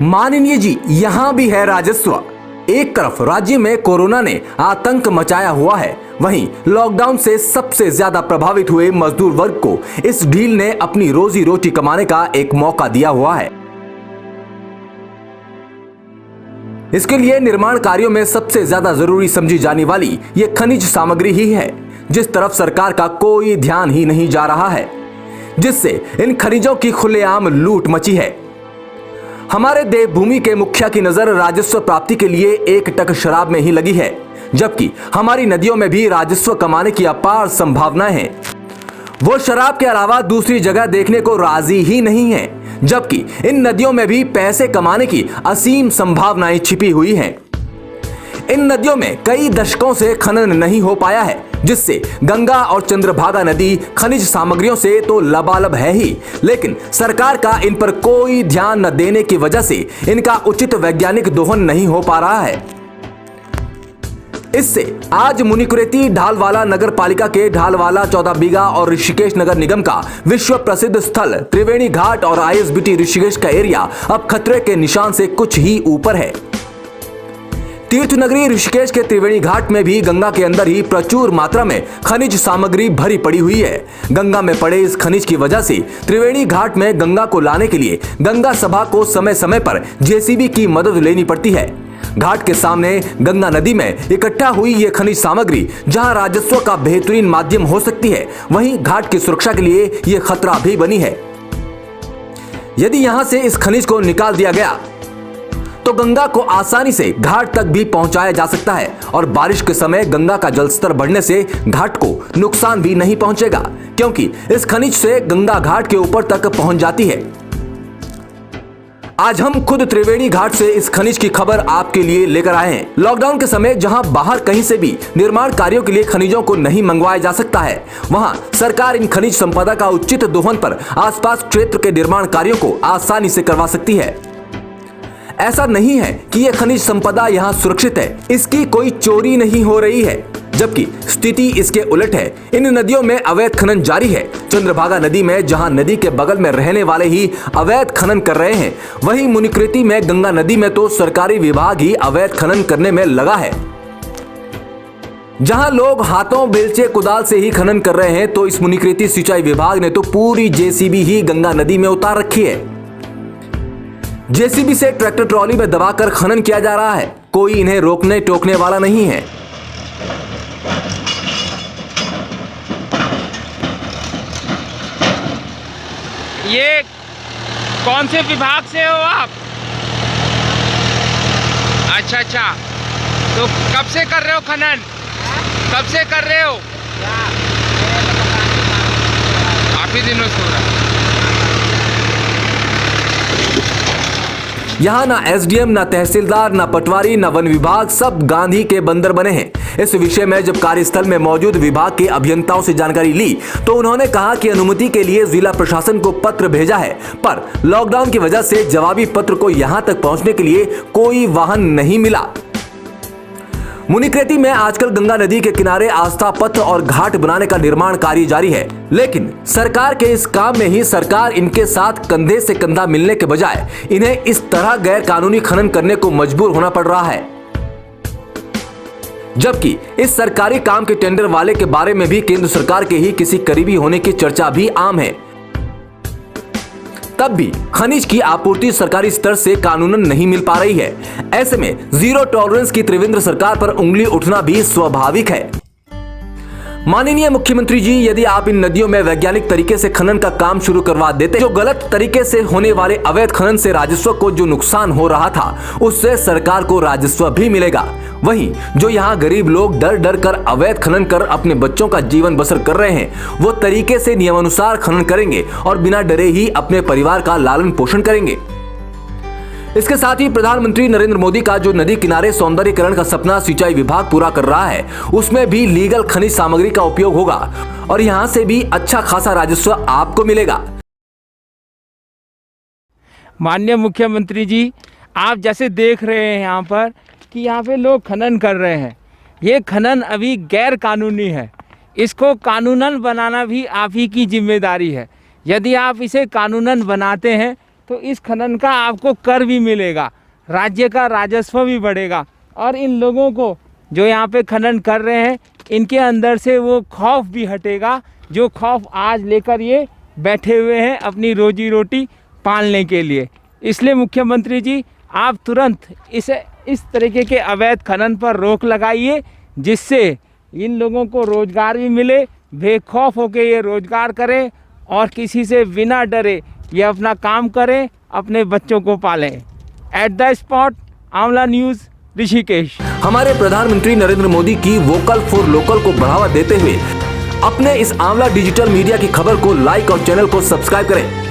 माननीय जी, यहाँ भी है राजस्व। एक तरफ राज्य में कोरोना ने आतंक मचाया हुआ है, वहीं लॉकडाउन से सबसे ज्यादा प्रभावित हुए मजदूर वर्ग को इस ढील ने अपनी रोजी रोटी कमाने का एक मौका दिया हुआ है। इसके लिए निर्माण कार्यों में सबसे ज्यादा जरूरी समझी जाने वाली ये खनिज सामग्री ही है, जिस तरफ सरकार का कोई ध्यान ही नहीं जा रहा है, जिससे इन खनिजों की खुलेआम लूट मची है। हमारे देवभूमि के मुखिया की नजर राजस्व प्राप्ति के लिए एक टक शराब में ही लगी है, जबकि हमारी नदियों में भी राजस्व कमाने की अपार संभावनाएं हैं। वो शराब के अलावा दूसरी जगह देखने को राजी ही नहीं है, जबकि इन नदियों में भी पैसे कमाने की असीम संभावनाएं छिपी हुई हैं। इन नदियों में कई दशकों से खनन नहीं हो पाया है, जिससे गंगा और चंद्रभागा नदी खनिज सामग्रियों से तो लबालब है ही, लेकिन सरकार का इन पर कोई ध्यान न देने की वजह से इनका उचित वैज्ञानिक दोहन नहीं हो पा रहा है। इससे आज मुनिकुरेती ढालवाला नगर पालिका के ढालवाला 14 बीघा और ऋषिकेश नगर निगम का विश्व प्रसिद्ध स्थल त्रिवेणी घाट और ISBT ऋषिकेश का एरिया अब खतरे के निशान से कुछ ही ऊपर है। तीर्थ नगरी ऋषिकेश के त्रिवेणी घाट में भी गंगा के अंदर ही प्रचुर मात्रा में खनिज सामग्री भरी पड़ी हुई है। गंगा में पड़े इस खनिज की वजह से त्रिवेणी घाट में गंगा को लाने के लिए गंगा सभा को समय समय पर JCB की मदद लेनी पड़ती है। घाट के सामने गंगा नदी में इकट्ठा हुई ये खनिज सामग्री जहां राजस्व का बेहतरीन माध्यम हो सकती है, वहीं घाट की सुरक्षा के लिए ये खतरा भी बनी है। यदि यहां से इस खनिज को निकाल दिया गया तो गंगा को आसानी से घाट तक भी पहुंचाया जा सकता है और बारिश के समय गंगा का जलस्तर बढ़ने से घाट को नुकसान भी नहीं पहुंचेगा, क्योंकि इस खनिज से गंगा घाट के ऊपर तक पहुंच जाती है। आज हम खुद त्रिवेणी घाट से इस खनिज की खबर आपके लिए लेकर आए हैं। लॉकडाउन के समय जहां बाहर कहीं से भी निर्माण कार्यों के लिए खनिजों को नहीं मंगवाया जा सकता है, वहां सरकार इन खनिज संपदा का उचित दोहन पर आसपास क्षेत्र के निर्माण कार्यों को आसानी से करवा सकती है। ऐसा नहीं है कि यह खनिज संपदा यहाँ सुरक्षित है, इसकी कोई चोरी नहीं हो रही है, जबकि स्थिति इसके उलट है। इन नदियों में अवैध खनन जारी है। चंद्रभागा नदी में जहां नदी के बगल में रहने वाले ही अवैध खनन कर रहे हैं, वहीं मुनिकृति में गंगा नदी में तो सरकारी विभाग ही अवैध खनन करने में लगा है। जहां लोग हाथों बेलचे कुदाल से ही खनन कर रहे हैं, तो इस मुनिकृति सिंचाई विभाग ने तो पूरी JCB ही गंगा नदी में उतार रखी है। JCB से ट्रैक्टर ट्रॉली में दबाकर खनन किया जा रहा है, कोई इन्हें रोकने टोकने वाला नहीं है। ये कौन से विभाग से हो आप? अच्छा, तो कब से कर रहे हो खनन? कब से कर रहे हो? काफी दिनों से हो रहा है। यहाँ ना SDM, ना तहसीलदार, ना पटवारी, ना वन विभाग, सब गांधी के बंदर बने हैं। इस विषय में जब कार्यस्थल में मौजूद विभाग के अभियंताओं से जानकारी ली तो उन्होंने कहा कि अनुमति के लिए जिला प्रशासन को पत्र भेजा है, पर लॉकडाउन की वजह से जवाबी पत्र को यहाँ तक पहुँचने के लिए कोई वाहन नहीं मिला। मुनिकृति में आजकल गंगा नदी के किनारे आस्था पथ और घाट बनाने का निर्माण कार्य जारी है, लेकिन सरकार के इस काम में ही सरकार इनके साथ कंधे से कंधा मिलने के बजाय इन्हें इस तरह गैर कानूनी खनन करने को मजबूर होना पड़ रहा है। जबकि इस सरकारी काम के टेंडर वाले के बारे में भी केंद्र सरकार के ही किसी करीबी होने की चर्चा भी आम है। तब भी खनिज की आपूर्ति सरकारी स्तर से कानूनन नहीं मिल पा रही है। ऐसे में जीरो टॉलरेंस की त्रिवेंद्र सरकार पर उंगली उठना भी स्वाभाविक है। माननीय मुख्यमंत्री जी, यदि आप इन नदियों में वैज्ञानिक तरीके से खनन का काम शुरू करवा देते, जो गलत तरीके से होने वाले अवैध खनन से राजस्व को जो नुकसान हो रहा था, उससे सरकार को राजस्व भी मिलेगा। वहीं जो यहाँ गरीब लोग डर डर कर अवैध खनन कर अपने बच्चों का जीवन बसर कर रहे हैं, वो तरीके से नियमानुसार खनन करेंगे और बिना डरे ही अपने परिवार का लालन पोषण करेंगे। इसके साथ ही प्रधानमंत्री नरेंद्र मोदी का जो नदी किनारे सौंदर्यीकरण का सपना सिंचाई विभाग पूरा कर रहा है, उसमें भी लीगल खनिज सामग्री का उपयोग होगा और यहां से भी अच्छा खासा राजस्व आपको मिलेगा। माननीय मुख्यमंत्री जी, आप जैसे देख रहे हैं यहाँ पर कि यहाँ पे लोग खनन कर रहे हैं। ये खनन अभी गैर कानूनी है, इसको कानूनन बनाना भी आप ही की जिम्मेदारी है। यदि आप इसे कानूनन बनाते हैं तो इस खनन का आपको कर भी मिलेगा, राज्य का राजस्व भी बढ़ेगा और इन लोगों को जो यहाँ पे खनन कर रहे हैं इनके अंदर से वो खौफ भी हटेगा जो खौफ आज लेकर ये बैठे हुए हैं अपनी रोजी रोटी पालने के लिए। इसलिए मुख्यमंत्री जी आप तुरंत इस तरीके के अवैध खनन पर रोक लगाइए जिससे इन लोगों को रोज़गार भी मिले, बेखौफ होकर ये रोज़गार करें और किसी से बिना डरे ये अपना काम करें, अपने बच्चों को पालें। एट द स्पॉट, आंवला न्यूज़, ऋषिकेश। हमारे प्रधानमंत्री नरेंद्र मोदी की वोकल फॉर लोकल को बढ़ावा देते हुए अपने इस आंवला डिजिटल मीडिया की खबर को लाइक और चैनल को सब्सक्राइब करें।